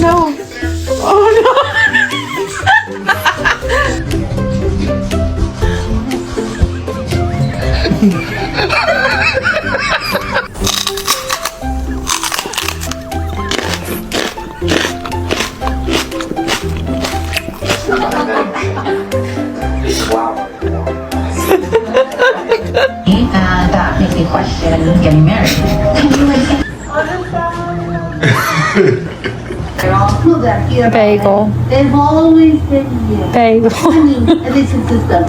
No. Oh no. That makes me question getting married. Bagel. They've always been here. Bagel. I mean, this is the stuff.